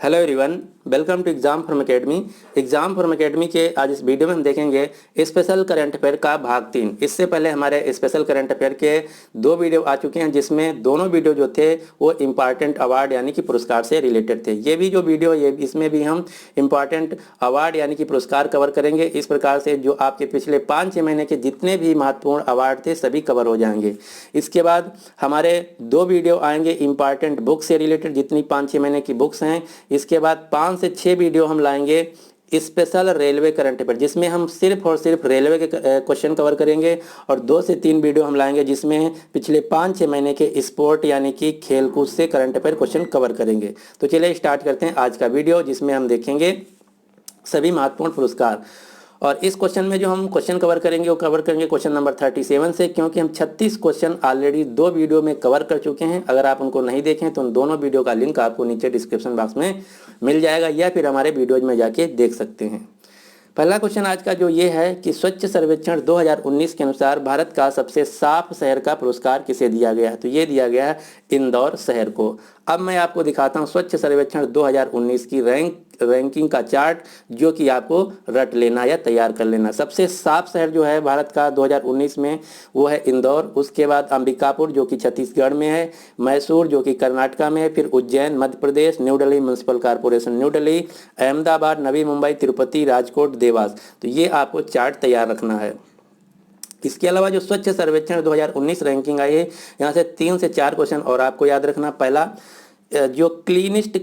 Hello everyone, welcome to exam form academy. Exam form academy के आज इस video में हम देखेंगे स्पेशल करंट अफेयर का भाग 3। इससे पहले हमारे स्पेशल करंट अफेयर के 2 वीडियो आ चुके हैं, जिसमें दोनों वीडियो जो थे वो इम्पॉर्टेंट अवार्ड यानी कि पुरस्कार से रिलेटेड थे। ये भी जो वीडियो इसमें भी हम इम्पॉर्टेंट अवार्ड यानी कि पुरस्कार कवर करेंगे। इस प्रकार से जो आपके पिछले 5-6 महीने के जितने भी महत्वपूर्ण अवार्ड थे सभी कवर हो जाएंगे। इसके बाद हमारे 2 वीडियो आएंगे इम्पॉर्टेंट बुक से रिलेटेड, जितनी 5-6 महीने की बुक्स हैं। इसके बाद 5 से 6 वीडियो हम लाएंगे स्पेशल रेलवे करंट अफेयर, जिसमें हम सिर्फ और सिर्फ रेलवे के क्वेश्चन कवर करेंगे। और 2 से 3 वीडियो हम लाएंगे जिसमें पिछले 5-6 महीने के स्पोर्ट यानी कि खेलकूद से करंट अफेयर क्वेश्चन कवर करेंगे। तो चलिए स्टार्ट करते हैं आज का वीडियो, जिसमें हम देखेंगे सभी महत्वपूर्ण पुरस्कार। और इस क्वेश्चन में जो हम क्वेश्चन कवर करेंगे वो कवर करेंगे क्वेश्चन नंबर 37 से, क्योंकि हम 36 क्वेश्चन ऑलरेडी 2 वीडियो में कवर कर चुके हैं। अगर आप उनको नहीं देखें तो उन दोनों वीडियो का लिंक आपको नीचे डिस्क्रिप्शन बॉक्स में मिल जाएगा, या फिर हमारे वीडियोज में जाके देख सकते हैं। पहला क्वेश्चन आज का जो ये है कि स्वच्छ सर्वेक्षण 2019 के अनुसार भारत का सबसे साफ शहर का पुरस्कार किसे दिया गया है? तो ये दिया गया है इंदौर शहर को। अब मैं आपको दिखाता हूँ स्वच्छ सर्वेक्षण 2019 की रैंकिंग का चार्ट, जो कि आपको रट लेना या तैयार कर लेना। सबसे साफ शहर जो है भारत का 2019 में वो है इंदौर। उसके बाद अंबिकापुर जो कि छत्तीसगढ़ में है, मैसूर जो कि कर्नाटका में है, फिर Ujjain Madhya Pradesh, New Delhi municipal corporation New Delhi, Ahmedabad, Navi Mumbai, Tirupati, Rajkot, Dewas. तो ये आपको चार्ट तैयार रखना है। इसके अलावा जो स्वच्छ सर्वेक्षण 2019 रैंकिंग आई है, यहाँ से 3 से 4 क्वेश्चन और आपको याद रखना। पहला, जो क्लीनेस्ट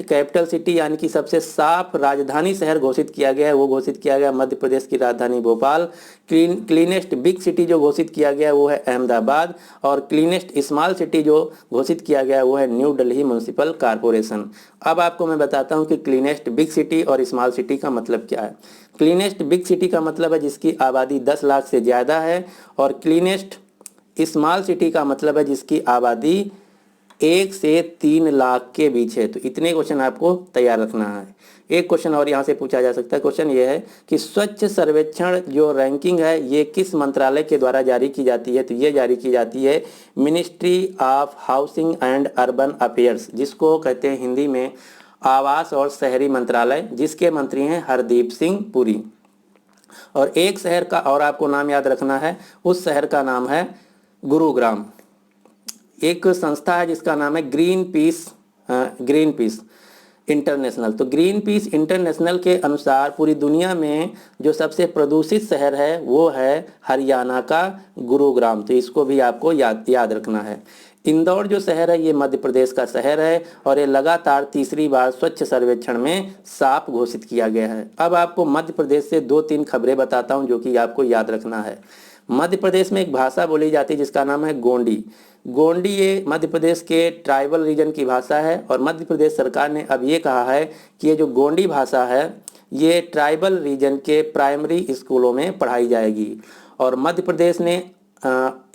कैपिटल सिटी यानी कि सबसे साफ राजधानी शहर घोषित किया गया है, वो घोषित किया गया मध्य प्रदेश की राजधानी भोपाल। क्लीनेस्ट बिग सिटी जो घोषित किया गया वो है अहमदाबाद। और क्लीनेस्ट स्मॉल सिटी जो घोषित किया गया वो है न्यू दिल्ली म्यूनसिपल कॉर्पोरेशन। अब आपको मैं बताता हूँ कि क्लीनेस्ट बिग सिटी और स्मॉल सिटी का मतलब क्या है। क्लीनेस्ट बिग सिटी का मतलब है जिसकी आबादी 10 लाख से ज़्यादा है, और क्लीनेस्ट स्मॉल सिटी का मतलब है जिसकी आबादी 1 से 3 लाख के बीच है। तो इतने क्वेश्चन आपको तैयार रखना है। एक क्वेश्चन और यहाँ से पूछा जा सकता है। क्वेश्चन ये है कि स्वच्छ सर्वेक्षण जो रैंकिंग है ये किस मंत्रालय के द्वारा जारी की जाती है? तो ये जारी की जाती है ministry of housing and urban affairs, जिसको कहते हैं हिंदी में आवास और शहरी मंत्रालय, जिसके मंत्री हैं हरदीप सिंह पुरी। और एक शहर का और आपको नाम याद रखना है, उस शहर का नाम है गुरुग्राम। एक संस्था है जिसका नाम है ग्रीन पीस इंटरनेशनल। तो ग्रीन पीस इंटरनेशनल के अनुसार पूरी दुनिया में जो सबसे प्रदूषित शहर है वो है हरियाणा का गुरुग्राम। तो इसको भी आपको याद रखना है। इंदौर जो शहर है ये मध्य प्रदेश का शहर है, और ये लगातार तीसरी बार स्वच्छ सर्वेक्षण में साफ घोषित किया गया है। अब आपको मध्य प्रदेश से 2-3 खबरें बताता हूँ जो कि आपको याद रखना है। मध्य प्रदेश में एक भाषा बोली जाती है जिसका नाम है गोंडी। गोंडी ये मध्य प्रदेश के ट्राइबल रीजन की भाषा है, और मध्य प्रदेश सरकार ने अब ये कहा है कि ये जो गोंडी भाषा है ये ट्राइबल रीजन के प्राइमरी स्कूलों में पढ़ाई जाएगी। और मध्य प्रदेश ने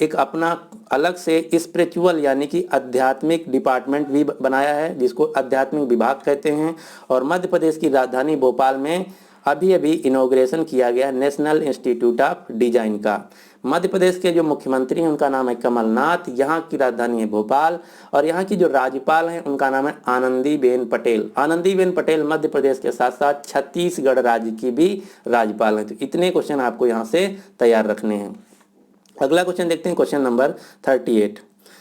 एक अपना अलग से स्पिरिचुअल यानी कि आध्यात्मिक डिपार्टमेंट भी बनाया है, जिसको आध्यात्मिक विभाग कहते हैं। और मध्य प्रदेश की राजधानी भोपाल में अभी इनॉग्रेशन किया गया नेशनल इंस्टीट्यूट ऑफ डिजाइन का। मध्य प्रदेश के जो मुख्यमंत्री हैं उनका नाम है कमलनाथ, यहाँ की राजधानी है भोपाल, और यहाँ की जो राज्यपाल हैं उनका नाम है आनंदीबेन पटेल। आनंदीबेन पटेल मध्य प्रदेश के साथ साथ छत्तीसगढ़ राज्य की भी राज्यपाल हैं। तो इतने क्वेश्चन आपको यहाँ से तैयार रखने हैं। अगला क्वेश्चन देखते हैं, क्वेश्चन नंबर 38।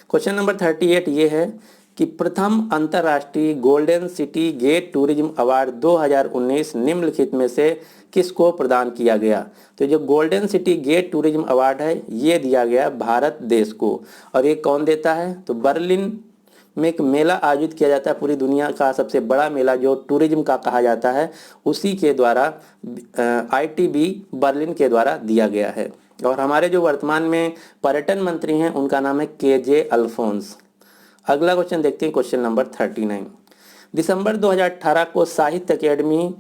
क्वेश्चन नंबर 38 ये है कि प्रथम अंतर्राष्ट्रीय golden city gate tourism award 2019 निम्नलिखित में से किसको प्रदान किया गया? तो जो golden city gate tourism award है ये दिया गया भारत देश को। और ये कौन देता है? तो बर्लिन में एक मेला आयोजित किया जाता है, पूरी दुनिया का सबसे बड़ा मेला जो टूरिज्म का कहा जाता है, उसी के द्वारा ITB बर्लिन के द्वारा दिया गया है। और हमारे जो वर्तमान में पर्यटन मंत्री हैं उनका नाम है KJ अल्फोंस। अगला क्वेश्चन देखते हैं, क्वेश्चन नंबर 39। दिसंबर 2018 को साहित्य अकेडमी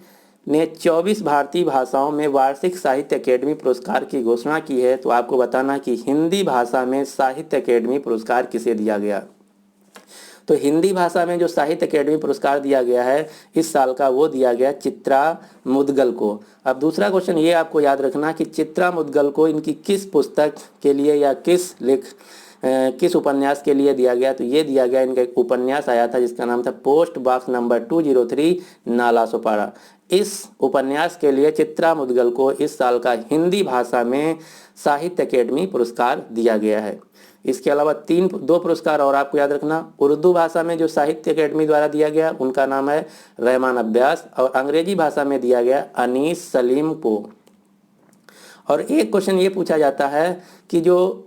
ने 24 भारतीय भाषाओं में वार्षिक साहित्य अकेडमी पुरस्कार की घोषणा की है। तो आपको बताना कि हिंदी भाषा में साहित्य अकेडमी पुरस्कार किसे दिया गया? तो हिंदी भाषा में जो साहित्य अकेडमी पुरस्कार दिया गया है इस साल का, वो दिया गया चित्रा मुद्गल को। अब दूसरा क्वेश्चन ये आपको याद रखना कि चित्रा मुद्गल को इनकी किस पुस्तक के लिए या किस किस उपन्यास के लिए दिया गया? तो ये दिया गया, इनका एक उपन्यास आया था जिसका नाम था पोस्ट बॉक्स नंबर 203 नालासोपारा। इस उपन्यास के लिए चित्रा मुद्गल को इस साल का हिंदी भाषा में साहित्य अकेडमी पुरस्कार दिया गया है। इसके अलावा दो पुरस्कार और आपको याद रखना। उर्दू भाषा में जो साहित्य अकेडमी द्वारा दिया गया उनका नाम है रहमान अब्बास, और अंग्रेजी भाषा में दिया गया अनीस सलीम को। और एक क्वेश्चन ये पूछा जाता है कि जो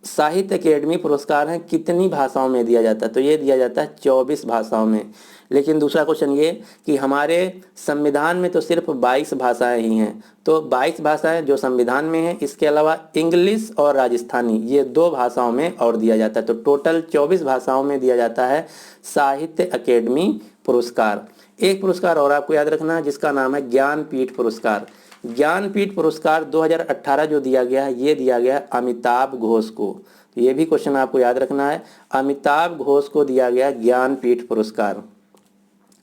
साहित्य अकेडमी पुरस्कार हैं कितनी भाषाओं में दिया जाता है? तो ये दिया जाता है 24 भाषाओं में। लेकिन दूसरा क्वेश्चन ये कि हमारे संविधान में तो सिर्फ 22 भाषाएं ही हैं, तो 22 भाषाएं जो संविधान में हैं, इसके अलावा इंग्लिश और राजस्थानी ये 2 भाषाओं में और दिया जाता है। तो टोटल 24 भाषाओं में दिया जाता है साहित्य अकेडमी पुरस्कार। एक पुरस्कार और आपको याद रखना है जिसका नाम है ज्ञानपीठ पुरस्कार। ज्ञानपीठ पुरस्कार 2018 जो दिया गया है, ये दिया गया अमिताभ घोष को। तो ये भी क्वेश्चन आपको याद रखना है, अमिताभ घोष को दिया गया ज्ञानपीठ पुरस्कार।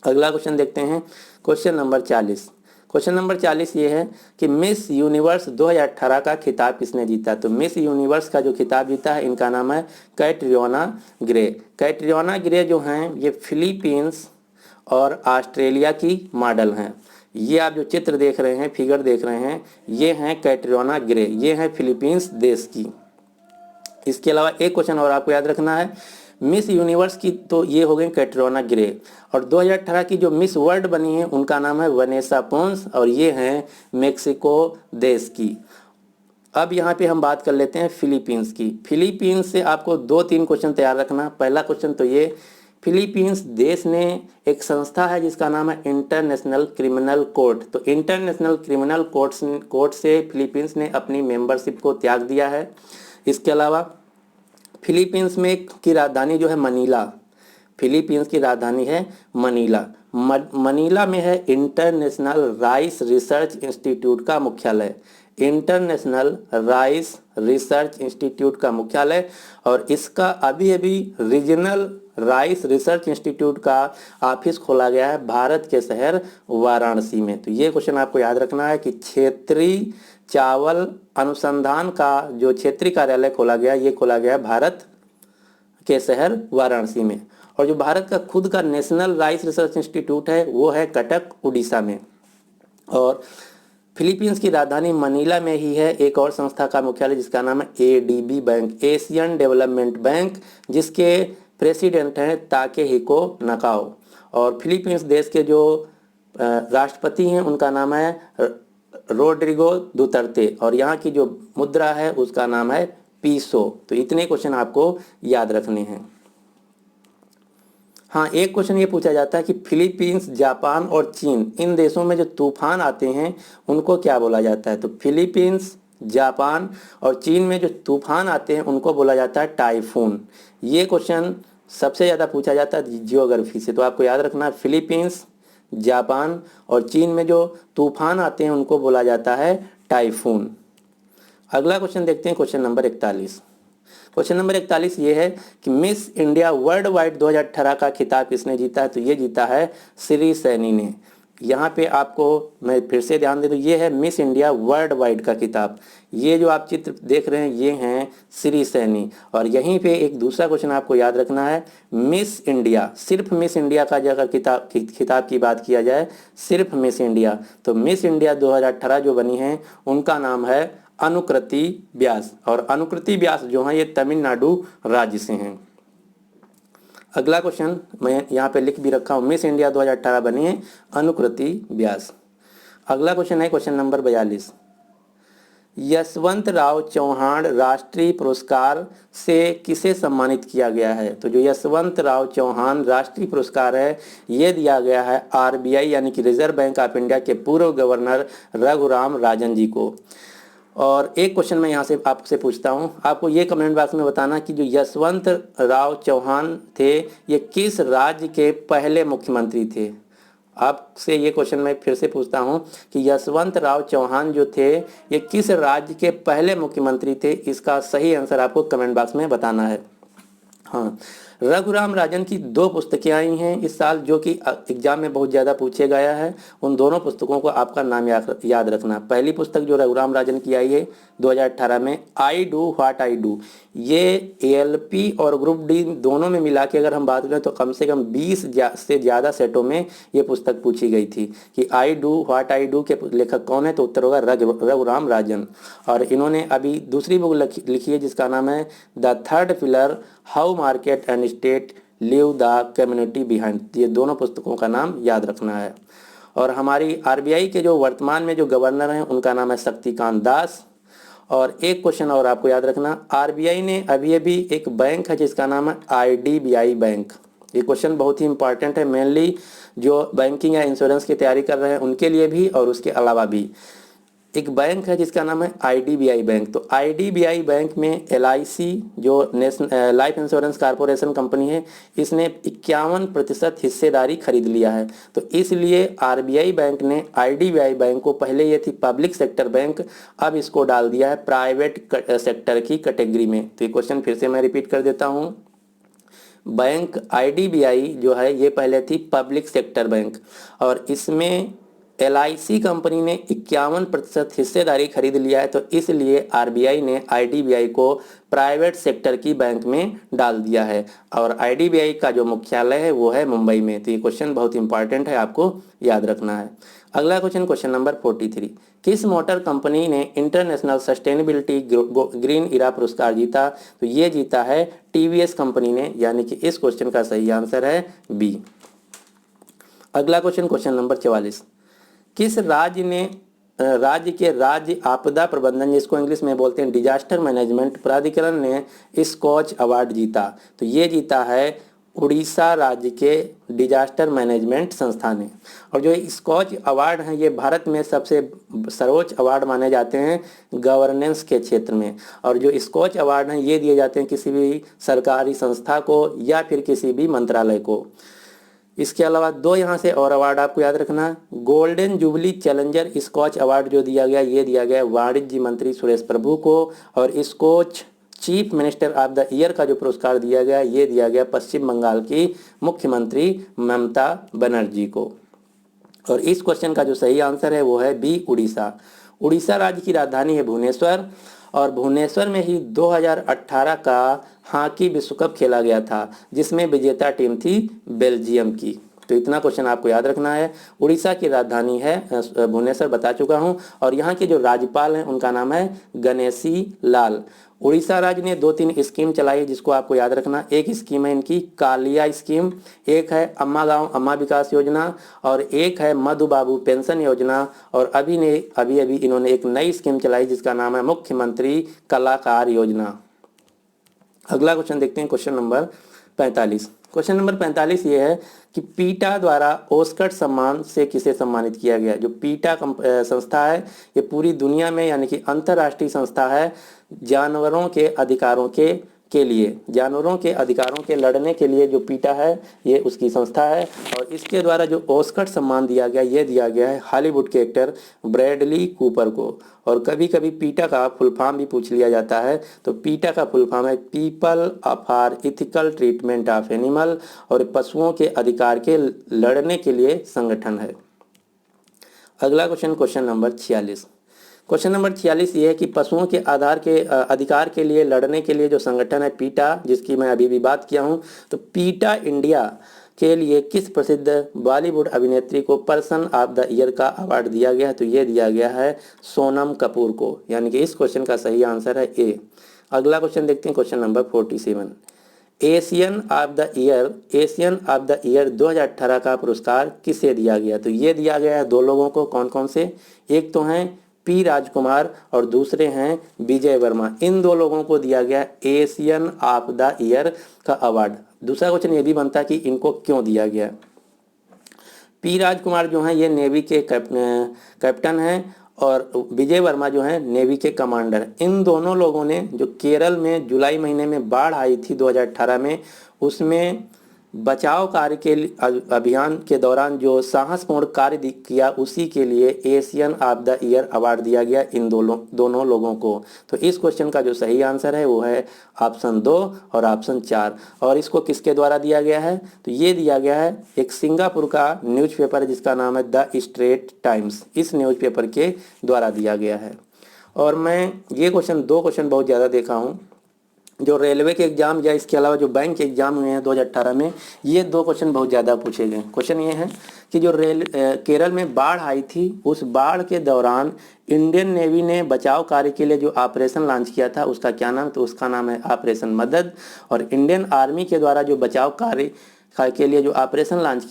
अगला क्वेश्चन देखते हैं, क्वेश्चन नंबर 40। क्वेश्चन नंबर 40 ये है कि मिस यूनिवर्स 2018 का खिताब किसने जीता? तो मिस यूनिवर्स का जो खिताब जीता है इनका नाम है कैटरीना ग्रे। कैटरीना ग्रे जो हैं ये फिलीपींस और ऑस्ट्रेलिया की मॉडल हैं। ये आप जो चित्र देख रहे हैं, फिगर देख रहे हैं, ये हैं कैटरीना ग्रे, ये हैं फिलीपींस देश की। इसके अलावा एक क्वेश्चन और आपको याद रखना है, मिस यूनिवर्स की तो ये हो गई कैटरीना ग्रे, और 2018 की जो मिस वर्ल्ड बनी है उनका नाम है वनेसा पोंस, और ये हैं मेक्सिको देश की। अब यहाँ पे हम बात कर लेते हैं फिलीपींस की। फिलीपींस से आपको 2-3 क्वेश्चन तैयार रखना। पहला क्वेश्चन तो ये, फिलीपींस देश ने एक संस्था है जिसका नाम है इंटरनेशनल क्रिमिनल कोर्ट। तो इंटरनेशनल क्रिमिनल कोर्ट से फिलीपींस ने अपनी मेंबरशिप को त्याग दिया है। इसके अलावा फिलीपींस में की राजधानी जो है मनीला, फिलीपींस की राजधानी है मनीला। मनीला में है इंटरनेशनल राइस रिसर्च इंस्टीट्यूट का मुख्यालय, इंटरनेशनल राइस रिसर्च इंस्टीट्यूट का मुख्यालय, और इसका अभी अभी रीजनल राइस रिसर्च इंस्टीट्यूट का ऑफिस खोला गया है भारत के शहर वाराणसी में। तो ये क्वेश्चन आपको याद रखना है कि क्षेत्रीय चावल अनुसंधान का जो क्षेत्रीय कार्यालय खोला गया, ये खोला गया भारत के शहर वाराणसी में। और जो भारत का खुद का नेशनल राइस रिसर्च इंस्टीट्यूट है वो है कटक उड़ीसा में। और फिलीपींस की राजधानी मनीला में ही है एक और संस्था का मुख्यालय जिसका नाम है ADB bank, Asian development bank, जिसके प्रेसिडेंट हैं ताकेहिको नकाओ। और फिलीपींस देश के जो राष्ट्रपति हैं उनका नाम है रोड्रिगो दुतर्ते, और यहाँ की जो मुद्रा है उसका नाम है पीसो। तो इतने क्वेश्चन आपको याद रखने हैं। हाँ, एक क्वेश्चन ये पूछा जाता है कि फिलीपींस, जापान और चीन इन देशों में जो तूफान आते हैं उनको क्या बोला जाता है? तो फिलीपींस, जापान और चीन में जो तूफान आते हैं उनको बोला जाता है टाइफून। ये क्वेश्चन सबसे ज़्यादा पूछा जाता है जियोग्राफी से, तो आपको याद रखना फिलीपींस, जापान और चीन में जो तूफान आते हैं उनको बोला जाता है टाइफून। अगला क्वेश्चन देखते हैं, क्वेश्चन नंबर 41। क्वेश्चन नंबर 41 ये है कि मिस इंडिया वर्ल्ड वाइड 2018 का खिताब किसने जीता है? तो ये जीता है श्री सैनी ने। यहाँ पे आपको मैं फिर से ध्यान दे दूँ, ये है मिस इंडिया वर्ल्ड वाइड का खिताब। ये जो आप चित्र देख रहे हैं ये हैं श्री सैनी। और यहीं पे एक दूसरा क्वेश्चन आपको याद रखना है, मिस इंडिया, सिर्फ मिस इंडिया का जो अगर खिताब की बात किया जाए, सिर्फ मिस इंडिया, तो मिस इंडिया 2018 जो बनी है उनका नाम है अनुकृति व्यास, और अनुकृति व्यास जो हैं ये तमिलनाडु राज्य से हैं। अगला क्वेश्चन मैं यहाँ पे लिख भी रखा हूँ, मिस इंडिया 2018 बनी है अनुकृति व्यास। अगला क्वेश्चन है क्वेश्चन नंबर 42। यशवंत राव चौहान राष्ट्रीय पुरस्कार से किसे सम्मानित किया गया है? तो जो यशवंत राव चौहान राष्ट्रीय पुरस्कार है ये दिया गया है आरबीआई यानी कि रिजर्व बैंक ऑफ इंडिया के पूर्व गवर्नर रघुराम राजन जी को। और एक क्वेश्चन मैं यहाँ से आपसे पूछता हूँ, आपको ये कमेंट बॉक्स में बताना कि जो यशवंत राव चौहान थे ये किस राज्य के पहले मुख्यमंत्री थे। आपसे ये क्वेश्चन मैं फिर से पूछता हूँ कि यशवंत राव चौहान जो थे ये किस राज्य के पहले मुख्यमंत्री थे। इसका सही आंसर आपको कमेंट बॉक्स में बताना है। हाँ, रघुराम राजन की 2 पुस्तकें आई हैं इस साल, जो कि एग्जाम में बहुत ज़्यादा पूछे गया है। उन दोनों पुस्तकों को आपका नाम याद रखना। पहली पुस्तक जो रघुराम राजन की आई है 2018 में, I do what I do, ये एएलपी और ग्रुप डी दोनों में मिला के अगर हम बात करें तो कम से कम 20 से ज़्यादा सेटों में ये पुस्तक पूछी गई थी कि I do what I do के लेखक कौन है, तो उत्तर होगा रघुराम राजन। और इन्होंने अभी दूसरी बुक लिखी है जिसका नाम है the third pillar, how market and state leave the community behind. ये दोनों पुस्तकों का नाम याद रखना है। और हमारी आरबीआई के जो वर्तमान में जो गवर्नर हैं उनका नाम है शक्तिकांत दास। और एक क्वेश्चन और आपको याद रखना, आरबीआई ने अभी एक बैंक है जिसका नाम है आईडीबीआई बैंक। ये क्वेश्चन बहुत ही इंपॉर्टेंट है, मेनली जो बैंकिंग या इंश्योरेंस की तैयारी कर रहे हैं उनके लिए भी और उसके अलावा भी। एक बैंक है जिसका नाम है आईडीबीआई बैंक। तो आईडीबीआई बैंक में एलआईसी जो national life insurance corporation company है, इसने 51% हिस्सेदारी खरीद लिया है। तो इसलिए आरबीआई बैंक ने आईडीबीआई बैंक को, पहले ये थी पब्लिक सेक्टर बैंक, अब इसको डाल दिया है प्राइवेट सेक्टर की कैटेगरी में। तो ये क्वेश्चन फिर से मैं रिपीट कर देता हूँ। बैंक आईडीबीआई जो है ये पहले थी पब्लिक सेक्टर बैंक, और इसमें एलआईसी कंपनी ने 51% हिस्सेदारी खरीद लिया है। तो इसलिए आरबीआई ने आईडीबीआई को प्राइवेट सेक्टर की बैंक में डाल दिया है, और आईडीबीआई का जो मुख्यालय है वो है मुंबई में। तो ये क्वेश्चन बहुत इंपॉर्टेंट है, आपको याद रखना है। अगला क्वेश्चन, क्वेश्चन नंबर 43, किस मोटर कंपनी ने इंटरनेशनल सस्टेनेबिलिटी ग्रीन इरा पुरस्कार जीता? तो ये जीता है टीवीएस कंपनी ने, यानी कि इस क्वेश्चन का सही आंसर है बी। अगला क्वेश्चन, क्वेश्चन नंबर 44, किस राज्य ने राज्य आपदा प्रबंधन, जिसको इंग्लिश में बोलते हैं डिजास्टर मैनेजमेंट प्राधिकरण, ने स्कॉच अवार्ड जीता? तो ये जीता है उड़ीसा राज्य के डिजास्टर मैनेजमेंट संस्था ने। और जो स्कॉच अवार्ड हैं ये भारत में सबसे सर्वोच्च अवार्ड माने जाते हैं गवर्नेंस के क्षेत्र में। और जो स्कॉच अवार्ड हैं ये दिए जाते हैं किसी भी सरकारी संस्था को या फिर किसी भी मंत्रालय को। इसके अलावा 2 यहाँ से और अवार्ड आपको याद रखना, golden jubilee challenger Skoch award जो दिया गया, ये दिया गया वाणिज्य मंत्री सुरेश प्रभु को। और Skoch chief minister of the year का जो पुरस्कार दिया गया, ये दिया गया पश्चिम बंगाल की मुख्यमंत्री ममता बनर्जी को। और इस क्वेश्चन का जो सही आंसर है वो है बी, उड़ीसा। उड़ीसा राज्य की राजधानी है भुवनेश्वर, और भुवनेश्वर में ही 2018 का हॉकी विश्व कप खेला गया था, जिसमें विजेता टीम थी बेल्जियम की। तो इतना क्वेश्चन आपको याद रखना है। उड़ीसा की राजधानी है भुवनेश्वर, बता चुका हूं। और यहाँ के जो राज्यपाल हैं उनका नाम है गणेशी लाल। उड़ीसा राज्य ने 2-3 स्कीम चलाई जिसको आपको याद रखना। एक स्कीम है इनकी कालिया स्कीम, एक है अम्मा गांव अम्मा विकास योजना, और एक है मधु बाबू पेंशन योजना। और अभी इन्होंने एक नई स्कीम चलाई जिसका नाम है मुख्यमंत्री कलाकार योजना। अगला क्वेश्चन देखते हैं, क्वेश्चन नंबर 45। क्वेश्चन नंबर 45 ये है कि पीटा द्वारा ऑस्कर सम्मान से किसे सम्मानित किया गया? जो पीटा संस्था है ये पूरी दुनिया में, यानी कि अंतर्राष्ट्रीय संस्था है जानवरों के अधिकारों के लिए, जानवरों के अधिकारों के लड़ने के लिए जो पीटा है ये उसकी संस्था है। और इसके द्वारा जो ऑस्कर सम्मान दिया गया, ये दिया गया है हॉलीवुड के एक्टर ब्रैडली कूपर को। और कभी कभी पीटा का फुल फॉर्म भी पूछ लिया जाता है। तो पीटा का फुल फॉर्म है people for ethical treatment of animal, और पशुओं के अधिकार के लड़ने के लिए संगठन है। अगला question, question number 46। Question number 46 ये है कि पशुओं के अधिकार के लिए लड़ने के लिए जो संगठन है पीटा, जिसकी मैं अभी भी बात किया हूँ, तो पीटा इंडिया के लिए किस प्रसिद्ध बॉलीवुड अभिनेत्री को पर्सन ऑफ द ईयर का अवार्ड दिया गया है? तो ये दिया गया है सोनम कपूर को, यानी कि इस क्वेश्चन का सही आंसर है ए। अगला क्वेश्चन देखते हैं, question number 47। Asian of the year 2018 का पुरस्कार किसे दिया गया? तो ये दिया गया है 2 लोगों को। कौन कौन से? एक तो हैं पी राजकुमार और दूसरे हैं विजय वर्मा। इन 2 लोगों को दिया गया एशियन ऑफ द ईयर का अवार्ड। दूसरा क्वेश्चन ये भी बनता है कि इनको क्यों दिया गया? पी राजकुमार जो हैं ये नेवी के कैप्टन हैं, और विजय वर्मा जो हैं नेवी के कमांडर। इन दोनों लोगों ने जो केरल में जुलाई महीने में बाढ़ आई थी 2018 में, उसमें बचाव कार्य के अभियान के दौरान जो साहसपूर्ण कार्य किया उसी के लिए Asian of the year award दिया गया इन दोनों लोगों को। तो इस क्वेश्चन का जो सही आंसर है वो है ऑप्शन 2 और ऑप्शन 4। और इसको किसके द्वारा दिया गया है? तो ये दिया गया है एक सिंगापुर का न्यूज़पेपर है जिसका नाम है द स्ट्रेट टाइम्स, इस न्यूज़पेपर के द्वारा दिया गया है। और मैं ये दो क्वेश्चन बहुत ज़्यादा देखा हूँ, जो रेलवे के एग्ज़ाम या इसके अलावा जो बैंक के एग्ज़ाम हुए हैं 2018 में, ये दो क्वेश्चन बहुत ज़्यादा पूछे गए। क्वेश्चन ये है कि जो केरल में बाढ़ आई थी, उस बाढ़ के दौरान इंडियन नेवी ने बचाव कार्य के लिए जो ऑपरेशन लॉन्च किया था उसका क्या नाम? तो उसका नाम है ऑपरेशन मदद। और इंडियन आर्मी के द्वारा जो बचाव कार्य के लिए जो ऑपरेशन लॉन्च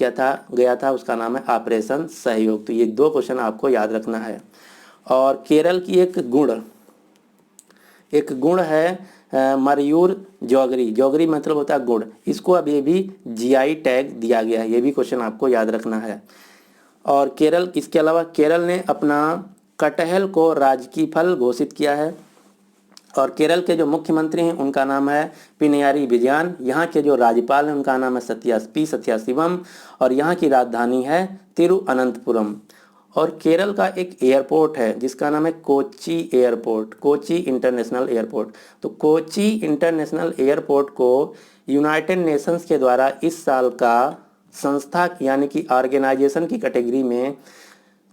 गया था उसका नाम है ऑपरेशन सहयोग। तो ये दो क्वेश्चन आपको याद रखना है। और केरल की एक गुण है मयूर जौगरी, जौगरी मतलब होता है गुड़, इसको अब ये भी जीआई टैग दिया गया है, ये भी क्वेश्चन आपको याद रखना है। और इसके अलावा केरल ने अपना कटहल को राजकीय फल घोषित किया है। और केरल के जो मुख्यमंत्री हैं उनका नाम है पिनयारी विजयन, यहाँ के जो राज्यपाल हैं उनका नाम है सत्याशिवम, और यहाँ की राजधानी है तिरुअनंतपुरम। और केरल का एक एयरपोर्ट है जिसका नाम है Kochi airport, Kochi international airport. तो कोच्चि इंटरनेशनल एयरपोर्ट को यूनाइटेड नेशंस के द्वारा इस साल का संस्था यानी कि ऑर्गेनाइजेशन की कैटेगरी में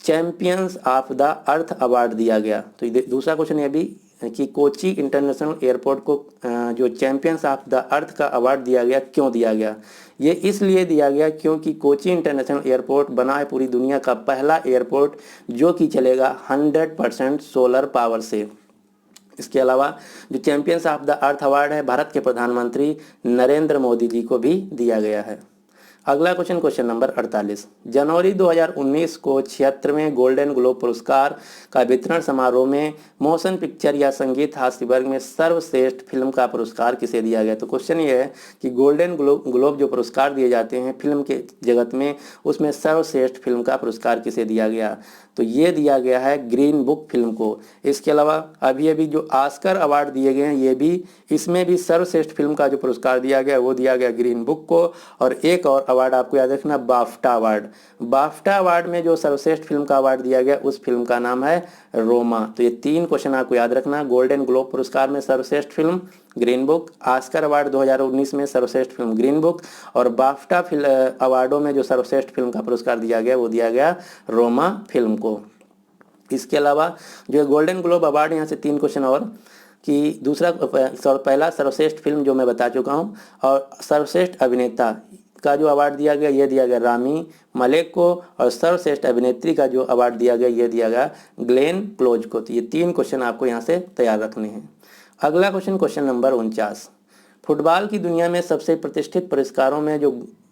champions of the earth award दिया गया। तो दूसरा क्वेश्चन ये भी कि कोच्चि इंटरनेशनल एयरपोर्ट को जो चैंपियंस ऑफ द अर्थ का अवार्ड दिया गया, क्यों दिया गया? ये इसलिए दिया गया क्योंकि कोच्चि इंटरनेशनल एयरपोर्ट बना है पूरी दुनिया का पहला एयरपोर्ट जो कि चलेगा 100% सोलर पावर से। इसके अलावा जो champions of the earth award है भारत के प्रधानमंत्री नरेंद्र मोदी जी को भी दिया गया है। अगला क्वेश्चन नंबर 48। जनवरी 2019 को 76वें गोल्डन ग्लोब पुरस्कार का वितरण समारोह में मोशन पिक्चर या संगीत हास्य वर्ग में सर्वश्रेष्ठ फिल्म का पुरस्कार किसे दिया गया? तो क्वेश्चन ये है कि गोल्डन ग्लोब जो पुरस्कार दिए जाते हैं फिल्म के जगत में, उसमें सर्वश्रेष्ठ फिल्म का पुरस्कार किसे दिया गया? तो ये दिया गया है ग्रीन बुक फिल्म को। इसके अलावा अभी जो ऑस्कर अवार्ड दिए गए हैं ये भी, इसमें भी सर्वश्रेष्ठ फिल्म का जो पुरस्कार दिया गया वो दिया गया ग्रीन बुक को। और एक और अवार्ड आपको याद रखना, बाफ्टा अवार्ड। बाफ्टा अवार्ड में जो सर्वश्रेष्ठ फिल्म का अवार्ड दिया गया उस फिल्म का नाम है रोमा। तो ये 3 क्वेश्चन आपको याद रखना। गोल्डन ग्लोब पुरस्कार में सर्वश्रेष्ठ film green book, Oscar award 2019 में सर्वश्रेष्ठ फिल्म ग्रीन बुक, और बाफ्टा अवार्डों में जो सर्वश्रेष्ठ फिल्म का पुरस्कार दिया गया वो दिया गया रोमा फिल्म को। इसके अलावा जो गोल्डन ग्लोब अवार्ड, यहाँ से 3 क्वेश्चन और कि पहला सर्वश्रेष्ठ फिल्म जो मैं बता चुका हूँ, और सर्वश्रेष्ठ अभिनेता का जो अवार्ड दिया गया ये दिया गया रामी मलेक को, और सर्वश्रेष्ठ अभिनेत्री का जो अवार्ड दिया गया ये दिया गया ग्लेन क्लोज को। तो ये 3 क्वेश्चन आपको यहाँ से तैयार रखने हैं। अगला क्वेश्चन नंबर 49। फुटबॉल की दुनिया में सबसे प्रतिष्ठित पुरस्कारों में जो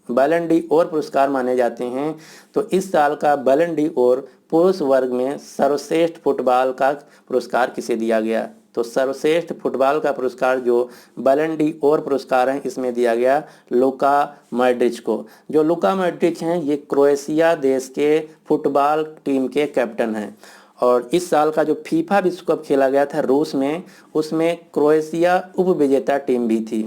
बैलन डी ओर पुरस्कार माने जाते हैं, तो इस साल का बैलन डी ओर पुरुष वर्ग में सर्वश्रेष्ठ फुटबॉल का पुरस्कार किसे दिया गया? तो सर्वश्रेष्ठ फुटबॉल का पुरस्कार जो बैलन डी ओर पुरस्कार है इसमें दिया गया लुका मॉड्रिच को। जो लुका मॉड्रिच हैं ये क्रोएशिया देश के फुटबॉल टीम के कैप्टन हैं। और इस साल का जो फीफा विश्व कप खेला गया था रूस में, उसमें क्रोएशिया उपविजेता टीम भी थी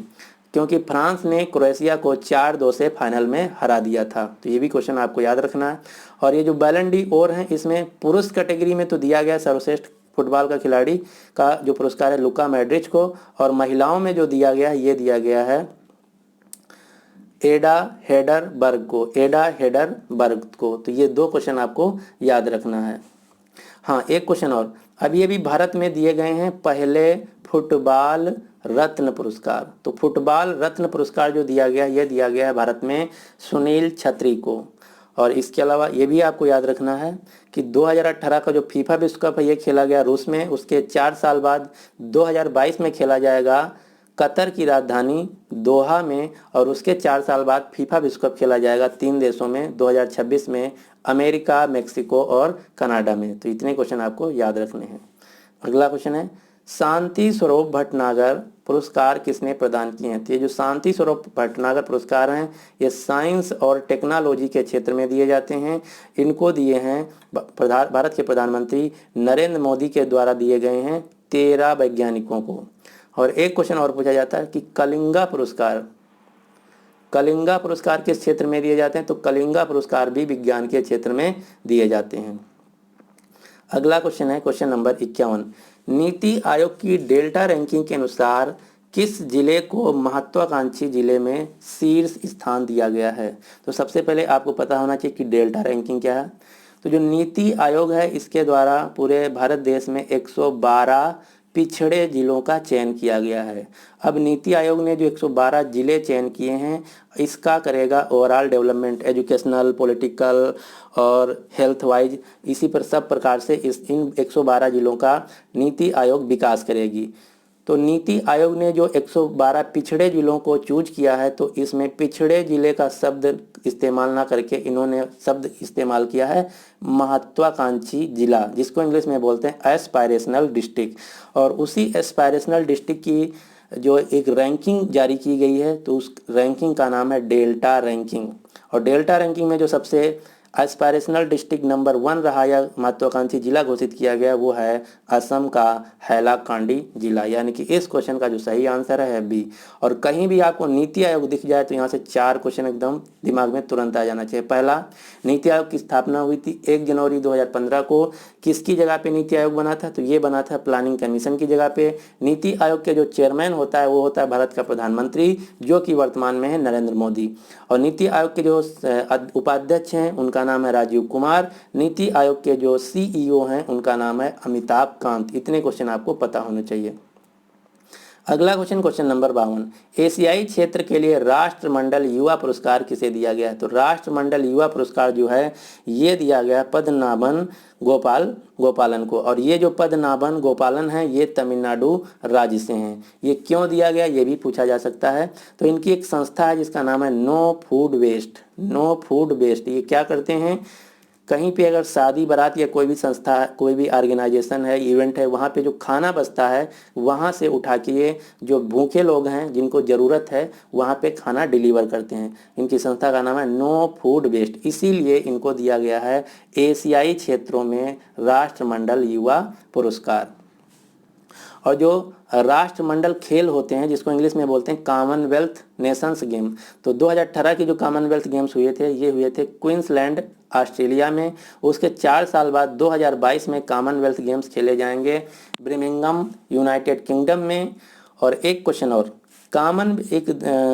क्योंकि फ्रांस ने क्रोएशिया को 4-2 से फाइनल में हरा दिया था। तो ये भी क्वेश्चन आपको याद रखना है। और ये जो बैलन डी ओर हैं इसमें पुरुष कैटेगरी में तो दिया गया सर्वश्रेष्ठ फुटबॉल का खिलाड़ी का जो पुरस्कार है लुका मॉड्रिच को, और महिलाओं में जो दिया गया है ये दिया गया है एडा हेडरबर्ग को। तो ये 2 क्वेश्चन आपको याद रखना है। हाँ, एक क्वेश्चन और, अभी भारत में दिए गए हैं पहले फुटबॉल रत्न पुरस्कार। तो फुटबॉल रत्न पुरस्कार जो दिया गया ये दिया गया है भारत में सुनील छेत्री को। और इसके अलावा ये भी आपको याद रखना है कि 2018 का जो फीफा विश्व कप है ये खेला गया रूस में, उसके 4 साल बाद 2022 में खेला जाएगा कतर की राजधानी दोहा में, और उसके 4 साल बाद फीफा विश्व कप खेला जाएगा 3 देशों में 2026 में, अमेरिका, मेक्सिको और कनाडा में। तो इतने क्वेश्चन आपको याद रखने हैं। अगला क्वेश्चन है शांति स्वरूप भटनागर पुरस्कार किसने प्रदान किए हैं? तो ये जो शांति स्वरूप भटनागर पुरस्कार हैं ये साइंस और टेक्नोलॉजी के क्षेत्र में दिए जाते हैं। इनको दिए हैं भारत के प्रधानमंत्री नरेंद्र मोदी के द्वारा दिए गए हैं 13 वैज्ञानिकों को। और एक क्वेश्चन और पूछा जाता है कि कलिंगा पुरस्कार किस क्षेत्र में दिए जाते हैं? तो कलिंगा पुरस्कार भी विज्ञान के क्षेत्र में दिए जाते हैं। अगला क्वेश्चन है क्वेश्चन नंबर 51। नीति आयोग की डेल्टा रैंकिंग के अनुसार किस जिले को महत्वाकांक्षी जिले में शीर्ष स्थान दिया गया है? तो सबसे पहले आपको पता होना चाहिए कि डेल्टा रैंकिंग क्या है। तो जो नीति आयोग है इसके द्वारा पूरे भारत देश में 112 पिछड़े जिलों का चयन किया गया है। अब नीति आयोग ने जो 112 जिले चयन किए हैं इसका करेगा ओवरऑल डेवलपमेंट, एजुकेशनल, पॉलिटिकल और हेल्थ वाइज, इसी पर सब प्रकार से इन 112 जिलों का नीति आयोग विकास करेगी। तो नीति आयोग ने जो 112 पिछड़े जिलों को चूज किया है तो इसमें पिछड़े जिले का शब्द इस्तेमाल ना करके इन्होंने शब्द इस्तेमाल किया है महत्वाकांक्षी जिला, जिसको इंग्लिश में बोलते हैं एस्पायरेशनल डिस्ट्रिक्ट। और उसी एस्पायरेशनल डिस्ट्रिक्ट की जो एक रैंकिंग जारी की गई है तो उस रैंकिंग का नाम है डेल्टा रैंकिंग। और डेल्टा रैंकिंग में जो सबसे एस्पायरेशनल डिस्ट्रिक्ट नंबर 1 रहा या महत्वाकांक्षी जिला घोषित किया गया वो है असम का हैलाकांडी जिला। यानी कि इस क्वेश्चन का जो सही आंसर है बी। और कहीं भी आपको नीति आयोग दिख जाए तो यहाँ से 4 क्वेश्चन एकदम दिमाग में तुरंत आ जाना चाहिए। पहला, नीति आयोग की स्थापना हुई थी 1 जनवरी 2015 को। किसकी जगह पे नीति आयोग बना था? तो ये बना था प्लानिंग कमीशन की जगह पे। नीति आयोग के जो चेयरमैन होता है वो होता है भारत का प्रधानमंत्री, जो कि वर्तमान में है नरेंद्र मोदी। और नीति आयोग के जो उपाध्यक्ष हैं उनका नाम है राजीव कुमार। नीति आयोग के जो CEO हैं उनका नाम है अमिताभ कांत। इतने क्वेश्चन आपको पता होने चाहिए। अगला क्वेश्चन, क्वेश्चन नंबर 52। एशियाई क्षेत्र के लिए राष्ट्रमंडल युवा पुरस्कार किसे दिया गया है? तो राष्ट्रमंडल युवा पुरस्कार जो है ये दिया गया पद्मनाभन गोपालन को। और ये जो पद्मनाभन गोपालन है ये तमिलनाडु राज्य से हैं। ये क्यों दिया गया ये भी पूछा जा सकता है। तो इनकी एक संस्था है जिसका नाम है नो फूड वेस्ट। ये क्या करते हैं? कहीं पे अगर शादी बारात या कोई भी संस्था, कोई भी ऑर्गेनाइजेशन है, इवेंट है, वहाँ पे जो खाना बचता है वहाँ से उठा के ये जो भूखे लोग हैं जिनको ज़रूरत है वहाँ पे खाना डिलीवर करते हैं। इनकी संस्था का नाम है नो फूड वेस्ट। इसीलिए इनको दिया गया है एशियाई क्षेत्रों में राष्ट्रमंडल युवा पुरस्कार। और जो राष्ट्रमंडल खेल होते हैं जिसको इंग्लिश में बोलते हैं कॉमनवेल्थ नेशंस गेम, तो 2018 के जो कॉमनवेल्थ गेम्स हुए थे ये हुए थे क्वींसलैंड ऑस्ट्रेलिया में। उसके 4 साल बाद 2022 में कॉमनवेल्थ गेम्स खेले जाएंगे बर्मिंघम यूनाइटेड किंगडम में। और एक क्वेश्चन और, एक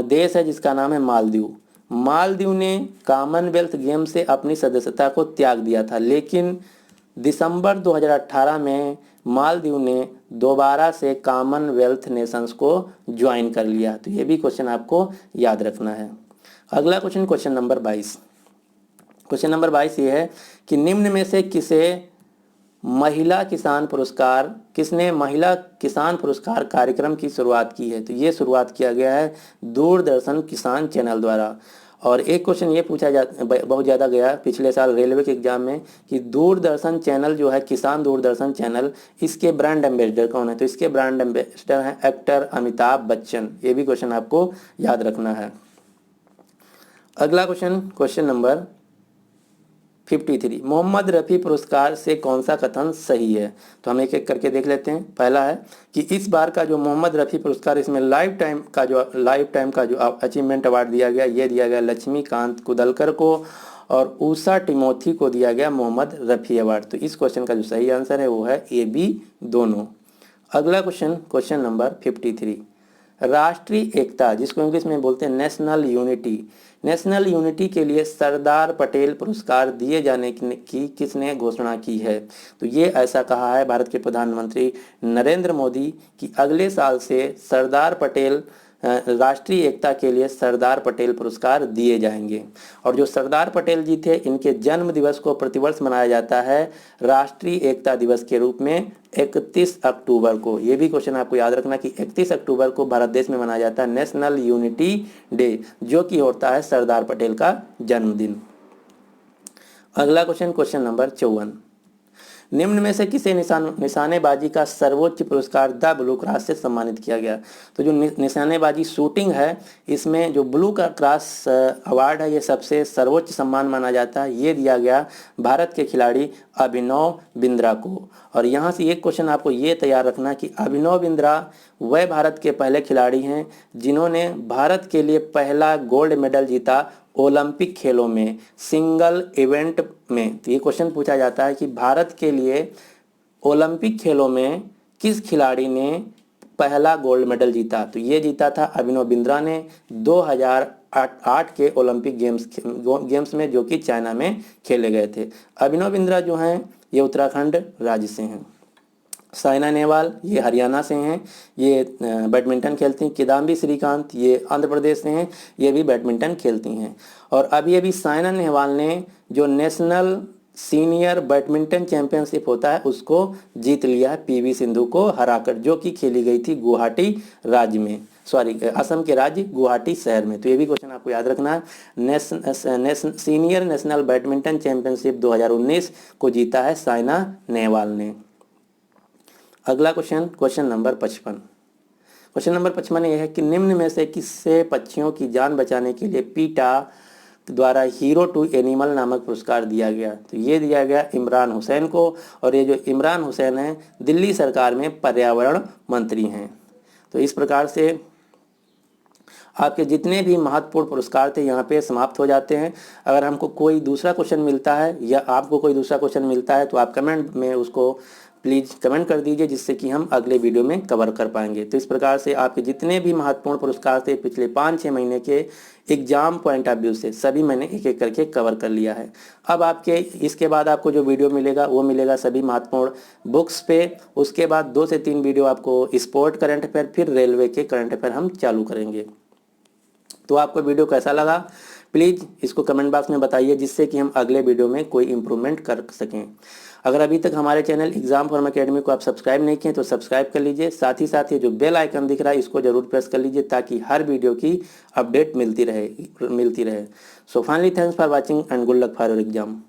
देश है जिसका नाम है मालदीव ने कॉमनवेल्थ गेम से अपनी सदस्यता को त्याग दिया था, लेकिन दिसंबर 2018 में मालदीव ने दोबारा से कॉमनवेल्थ नेशंस को ज्वाइन कर लिया। तो ये भी क्वेश्चन आपको याद रखना है। अगला question, question number 22। Question number 22 ये है कि निम्न में से किसने महिला किसान पुरस्कार कार्यक्रम की शुरुआत की है? तो ये शुरुआत किया गया है दूरदर्शन किसान चैनल द्वारा। और एक क्वेश्चन ये बहुत ज़्यादा गया पिछले साल रेलवे के एग्जाम में कि दूरदर्शन चैनल जो है किसान दूरदर्शन चैनल, इसके ब्रांड एम्बेसडर कौन है? तो इसके ब्रांड एम्बेसडर हैं एक्टर अमिताभ बच्चन। ये भी क्वेश्चन आपको याद रखना है। अगला question, question number 53। Mohammad Rafi पुरस्कार से कौन सा कथन सही है? तो हम एक एक करके देख लेते हैं। पहला है कि इस बार का जो मोहम्मद रफ़ी पुरस्कार, इसमें लाइफ टाइम का जो अचीवमेंट अवार्ड दिया गया ये दिया गया लक्ष्मीकांत कुदलकर को, और ऊषा टिमोथी को दिया गया मोहम्मद रफ़ी अवार्ड। तो इस क्वेश्चन का जो सही आंसर है वो है AB दोनों। अगला क्वेश्चन, क्वेश्चन नंबर 53। राष्ट्रीय एकता जिसको इंग्लिश में बोलते हैं नेशनल यूनिटी के लिए सरदार पटेल पुरस्कार दिए जाने की किसने घोषणा की है? तो ये ऐसा कहा है भारत के प्रधानमंत्री नरेंद्र मोदी कि अगले साल से राष्ट्रीय एकता के लिए सरदार पटेल पुरस्कार दिए जाएंगे। और जो सरदार पटेल जी थे इनके जन्म दिवस को प्रतिवर्ष मनाया जाता है राष्ट्रीय एकता दिवस के रूप में 31 अक्टूबर को। ये भी क्वेश्चन आपको याद रखना कि 31 अक्टूबर को भारत देश में मनाया जाता है नेशनल यूनिटी डे, जो कि होता है सरदार पटेल का जन्मदिन। अगला क्वेश्चन, क्वेश्चन नंबर 54। निम्न में से किसे निशानेबाजी का सर्वोच्च पुरस्कार द ब्लू क्रॉस से सम्मानित किया गया? तो जो निशानेबाजी शूटिंग है, इसमें जो ब्लू का क्रॉस अवार्ड है, ये सबसे सर्वोच्च सम्मान माना जाता है। ये दिया गया भारत के खिलाड़ी अभिनव बिंद्रा को। और यहाँ से एक क्वेश्चन आपको ये तैयार रखना कि अभिनव बिंद्रा वह भारत के पहले खिलाड़ी हैं जिन्होंने भारत के लिए पहला गोल्ड मेडल जीता ओलंपिक खेलों में सिंगल इवेंट में। तो ये क्वेश्चन पूछा जाता है कि भारत के लिए ओलंपिक खेलों में किस खिलाड़ी ने पहला गोल्ड मेडल जीता? तो ये जीता था अभिनव बिंद्रा ने 2008 के ओलंपिक गेम्स में, जो कि चाइना में खेले गए थे। अभिनव बिंद्रा जो हैं ये उत्तराखंड राज्य से हैं। साइना नेहवाल ये हरियाणा से हैं, ये बैडमिंटन खेलती हैं। किदाम्बी श्रीकांत ये आंध्र प्रदेश से हैं, ये भी बैडमिंटन खेलती हैं। और अभी अभी साइना नेहवाल ने जो नेशनल सीनियर बैडमिंटन चैंपियनशिप होता है उसको जीत लिया है पीवी सिंधु को हराकर, जो कि खेली गई थी गुवाहाटी राज्य में, असम के राज्य गुवाहाटी शहर में। तो ये भी क्वेश्चन आपको याद रखना है। सीनियर नेशनल बैडमिंटन चैंपियनशिप 2019 को जीता है साइना नेहवाल ने। अगला क्वेश्चन नंबर 55। क्वेश्चन नंबर 55 यह है कि निम्न में से किससे पक्षियों की जान बचाने के लिए पीटा द्वारा हीरो टू एनिमल नामक पुरस्कार दिया गया? तो ये दिया गया इमरान हुसैन को। और ये जो इमरान हुसैन है दिल्ली सरकार में पर्यावरण मंत्री हैं। तो इस प्रकार से आपके जितने भी महत्वपूर्ण पुरस्कार थे यहाँ पे समाप्त हो जाते हैं। अगर हमको कोई दूसरा क्वेश्चन मिलता है या आपको कोई दूसरा क्वेश्चन मिलता है तो आप कमेंट में उसको प्लीज़ कमेंट कर दीजिए, जिससे कि हम अगले वीडियो में कवर कर पाएंगे। तो इस प्रकार से आपके जितने भी महत्वपूर्ण पुरस्कार थे पिछले 5-6 महीने के एग्जाम पॉइंट ऑफ व्यू से, सभी मैंने एक एक करके कवर कर लिया है। अब आपके इसके बाद आपको जो वीडियो मिलेगा वो मिलेगा सभी महत्वपूर्ण बुक्स पे। उसके बाद 2 से 3 वीडियो आपको स्पोर्ट करंट अफेयर, फिर रेलवे के करंट अफेयर हम चालू करेंगे। तो आपको वीडियो कैसा लगा प्लीज़ इसको कमेंट बॉक्स में बताइए, जिससे कि हम अगले वीडियो में कोई इम्प्रूवमेंट कर सकें। अगर अभी तक हमारे चैनल एग्जाम फॉर्म एकेडमी को आप सब्सक्राइब नहीं किए तो सब्सक्राइब कर लीजिए। साथ ही साथ ये जो बेल आइकन दिख रहा है इसको जरूर प्रेस कर लीजिए, ताकि हर वीडियो की अपडेट मिलती रहे। So finally thanks for watching and good luck for your exam.